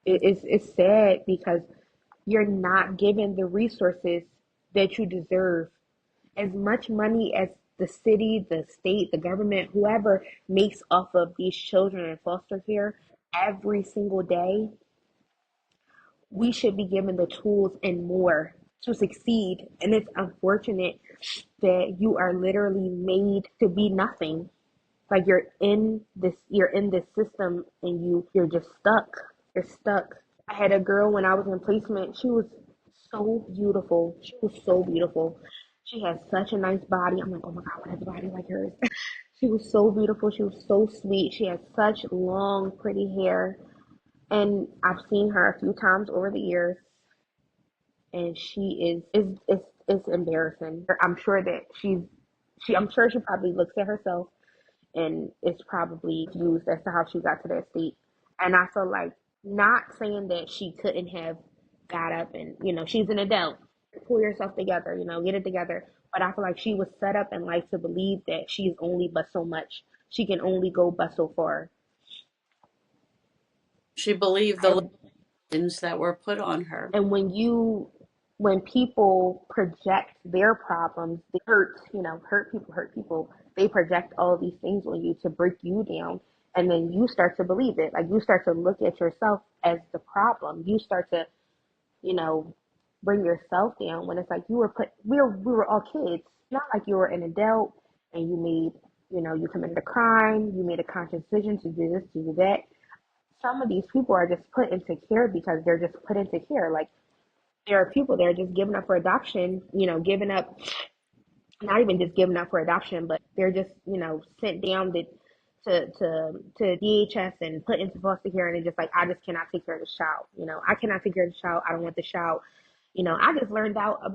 It's sad because you're not given the resources. that you deserve. As much money as the city, the state, the government, whoever makes off of these children in foster care every single day, we should be given the tools and more to succeed. And it's unfortunate that you are literally made to be nothing. Like you're in this system and you're just stuck. You're stuck. I had a girl when I was in placement. She was so beautiful. She was so beautiful. She had such a nice body. I'm like, oh my God, what has a body like hers? She was so beautiful. She was so sweet. She had such long, pretty hair. And I've seen her a few times over the years, and she is it's embarrassing. I'm sure that I'm sure she probably looks at herself and is probably confused as to how she got to that state. And I feel like, not saying that she couldn't have got up and, she's an adult. Pull yourself together, get it together. But I feel like she was set up in life to believe that she's only but so much. She can only go but so far. She believed the And limitations that were put on her. and when people project their problems, they hurt people, they project all these things on you to break you down, and then you start to believe it. Like, you start to look at yourself as the problem. You start to, you know, bring yourself down, when it's like we were all kids. It's not like you were an adult and you committed a crime, you made a conscious decision to do this, to do that. Some of these people are just put into care because they're just put into care. Like, there are people that are just giving up for adoption, giving up, not even just giving up for adoption, but they're just, sent down to DHS and put into foster care, and it's just like, I just cannot take care of this child. I cannot take care of this child. I don't want this child. I just learned about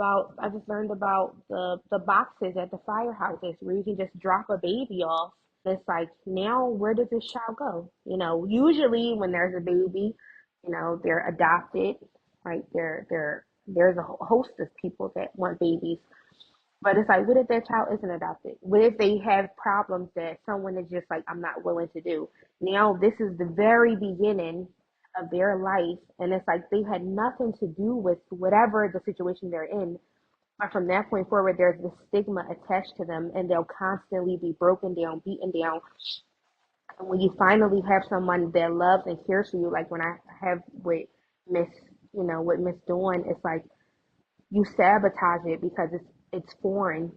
the boxes at the firehouses where you can just drop a baby off. It's like, now where does this child go? Usually when there's a baby, they're adopted, right? There's a host of people that want babies. But it's like, what if their child isn't adopted? What if they have problems that someone is just like, I'm not willing to do? Now, this is the very beginning of their life. And it's like, they had nothing to do with whatever the situation they're in. But from that point forward, there's this stigma attached to them, and they'll constantly be broken down, beaten down. And when you finally have someone that loves and cares for you, like when I have Miss, with Miss Dawn, it's like, you sabotage it because it's foreign,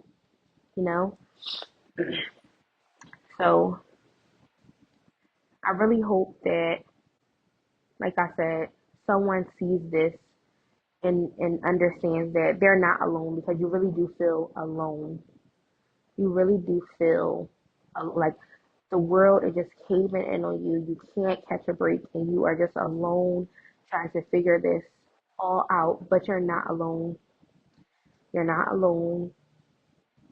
you know? So I really hope that, like I said, someone sees this and understands that they're not alone, because you really do feel alone. You really do feel like the world is just caving in on you. You can't catch a break, and you are just alone trying to figure this all out, but you're not alone. You're not alone.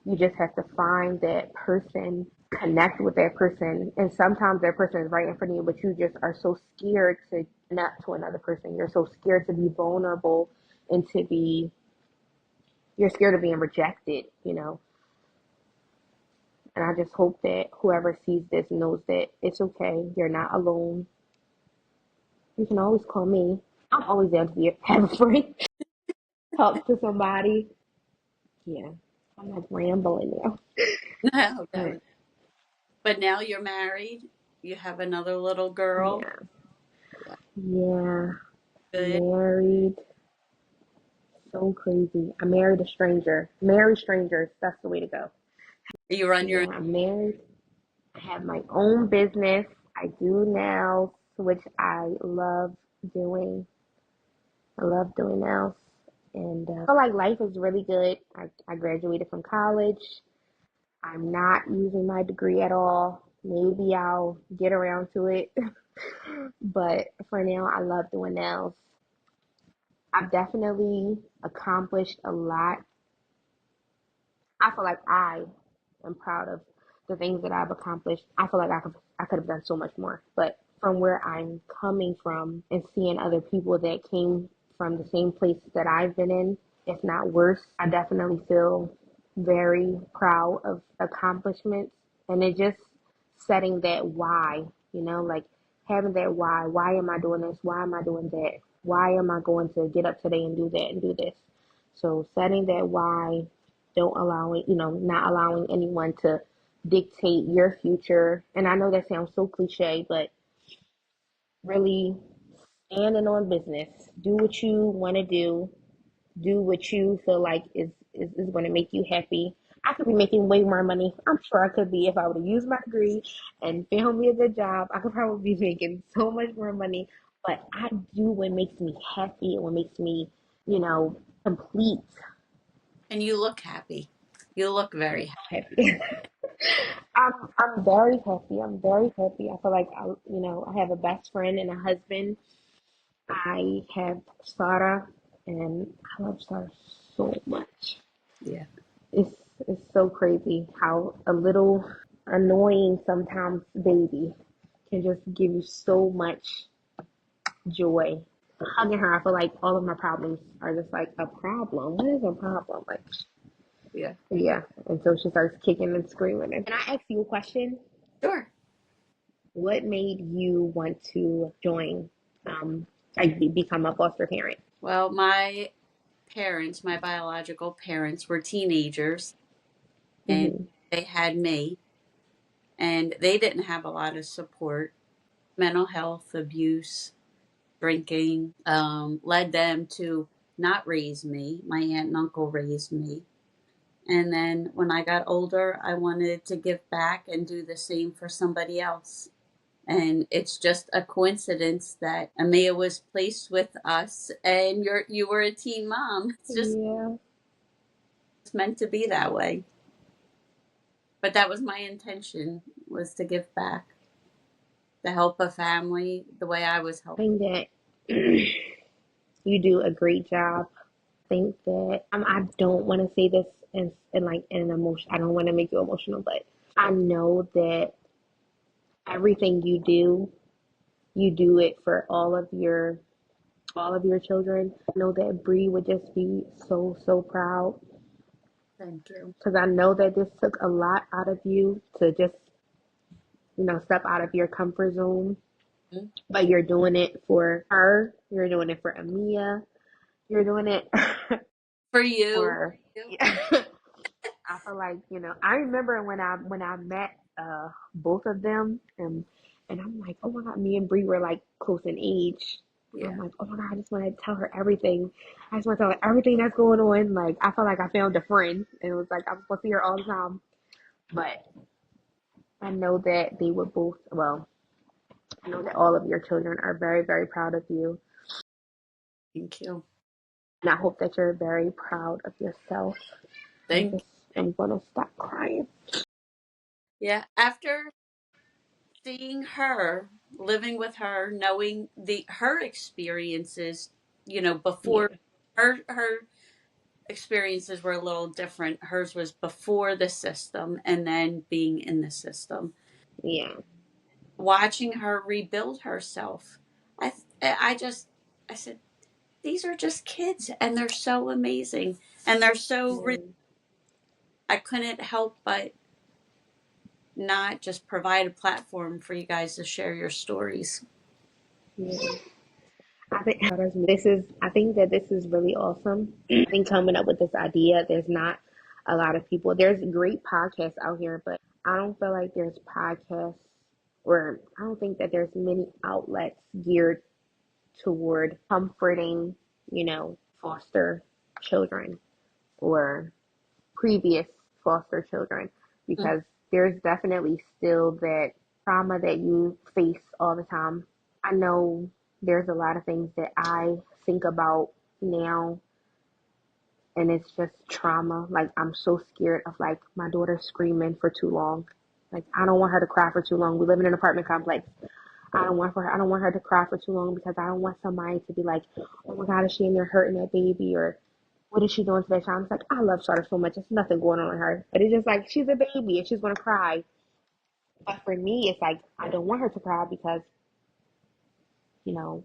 You just have to find that person, connect with that person. And sometimes that person is right in front of you, but you just are so scared to connect to another person. You're so scared to be vulnerable and you're scared of being rejected. And I just hope that whoever sees this knows that it's okay. You're not alone. You can always call me. I'm always down to have a friend, talk to somebody. Yeah. I'm like rambling now. No, no. But But now you're married. You have another little girl. yeah. Yeah. Good. Married. So crazy. I married a stranger. Marry strangers. That's the way to go. You run your Yeah, I'm married. I have my own business. I do nails, which I love doing. I love doing nails. And I feel like life is really good. I graduated from college. I'm not using my degree at all. Maybe I'll get around to it. But for now, I love doing nails. I've definitely accomplished a lot. I feel like I am proud of the things that I've accomplished. I feel like I could have done so much more. But from where I'm coming from and seeing other people that came from the same place that I've been in, if not worse, I definitely feel very proud of accomplishments. And it just setting that why, like having that why. Why am I doing this? Why am I doing that? Why am I going to get up today and do that and do this? So setting that why, don't allowing, not allowing anyone to dictate your future. And I know that sounds so cliche, but really standing on business. Do what you want to do. Do what you feel like is going to make you happy. I could be making way more money. I'm sure I could be if I would have used my degree and found me a good job. I could probably be making so much more money. But I do what makes me happy and what makes me, complete. And you look happy. You look very happy. Happy. I'm very happy. I'm very happy. I feel like I have a best friend and a husband. I have Sarah, and I love Sarah so much. Yeah. It's it's so crazy how a little annoying sometimes baby can just give you so much joy. Hugging her, I feel like all of my problems are just like a problem. What is a problem? Like, Yeah. yeah. Until she starts kicking and screaming. And can I ask you a question? Sure. What made you want to join, become a foster parent? Well, my parents, my biological parents, were teenagers and Hmm. they had me, and they didn't have a lot of support. Mental health, abuse, drinking led them to not raise me. My aunt and uncle raised me. And then when I got older, I wanted to give back and do the same for somebody else. And it's just a coincidence that Ameerah was placed with us and you were a teen mom. It's just Yeah. meant to be that way. But that was my intention, was to give back, to help a family the way I was I helped. think that you do a great job. I think that I don't want to say this in like in an emotion. I don't want to make you emotional, but I know that everything you do it for all of your children. I know that Bree would just be so proud Thank you. because I know that this took a lot out of you to just step out of your comfort zone. Mhm. But you're doing it for her. You're doing it for Ameerah. You're doing it For you. for. Yeah. I feel like I remember when I met both of them, and I'm like, oh my god, me and Bree were like close in age. I'm Yeah. like, oh my god, I just want to tell her everything. I just want to tell her everything that's going on. Like, I felt like I found a friend, and it was like I'm supposed to see her all the time. But I know that they were both. Well, I know that all of your children are very very proud of you, Thank you. and I hope that you're very proud of yourself. I Thank just am gonna stop crying. Yeah. After seeing her, living with her, knowing the her experiences, Yeah, before her experiences were a little different. Hers was before the system and then being in the system. yeah, Watching her rebuild herself. I I just I said these are just kids and they're so amazing and they're so yeah, I couldn't help but not just provide a platform for you guys to share your stories. yeah. I think that this is really awesome. I think coming up with this idea, there's not a lot of people. There's great podcasts out here, but I don't feel like there's podcasts, or I don't think that there's many outlets geared toward comforting, foster children or previous foster children, Mm. because there's definitely still that trauma that you face all the time. I know there's a lot of things that I think about now, and it's just trauma. Like, I'm so scared of like my daughter screaming for too long. Like, I don't want her to cry for too long. We live in an apartment complex. I don't want her to cry for too long because I don't want somebody to be like, oh my god, is she in there hurting that baby, or what is she doing to that child? It's like, I love Charlotte so much. There's nothing going on with her, but it's just like she's a baby and she's gonna cry. But for me, it's like I don't want her to cry because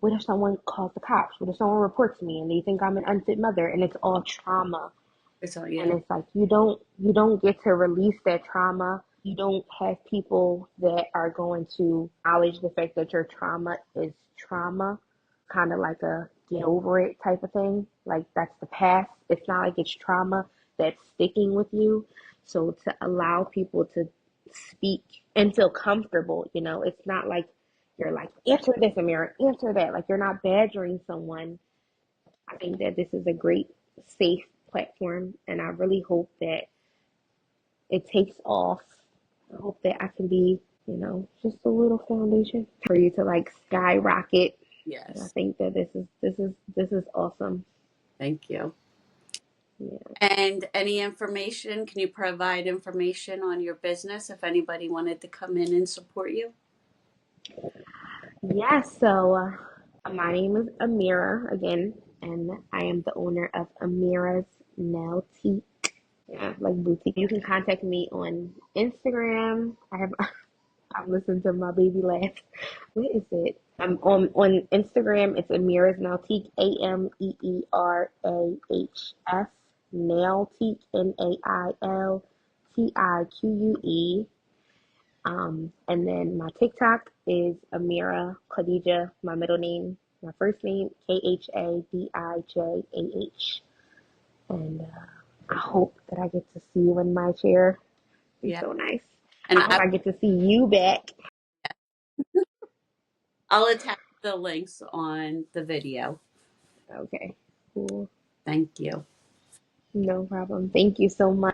what if someone calls the cops? What if someone reports me and they think I'm an unfit mother? And it's all trauma. So And yeah, it's like you don't get to release that trauma. You don't have people that are going to acknowledge the fact that your trauma is trauma. kind of like a get over it type of thing. Like that's the past. It's not like it's trauma that's sticking with you. So to allow people to speak and feel comfortable, it's not like you're like, answer this, Ameerah, answer that. Like you're not badgering someone. I think that this is a great, safe platform, and I really hope that it takes off. I hope that I can be, just a little foundation for you to like skyrocket. I Yes. think that this is awesome. Thank you. Yeah. And any information, can you provide information on your business if anybody wanted to come in and support you? Yeah, so my name is Ameerah again, and I am the owner of Ameerah's Nail Tea. Yeah, like boutique. You can contact me on Instagram. I'm listening to my baby laugh. What is it? I'm on Instagram. It's Ameerah's Nautique, Ameerahs Nailtique, Nailtique. And then my TikTok is Ameerah Khadija, my middle name, my first name Khadijah. And I hope that I get to see you in my chair. Be Yeah. so nice. And I hope I get to see you back. I'll attach the links on the video. Okay, cool. Thank you. No problem. Thank you so much.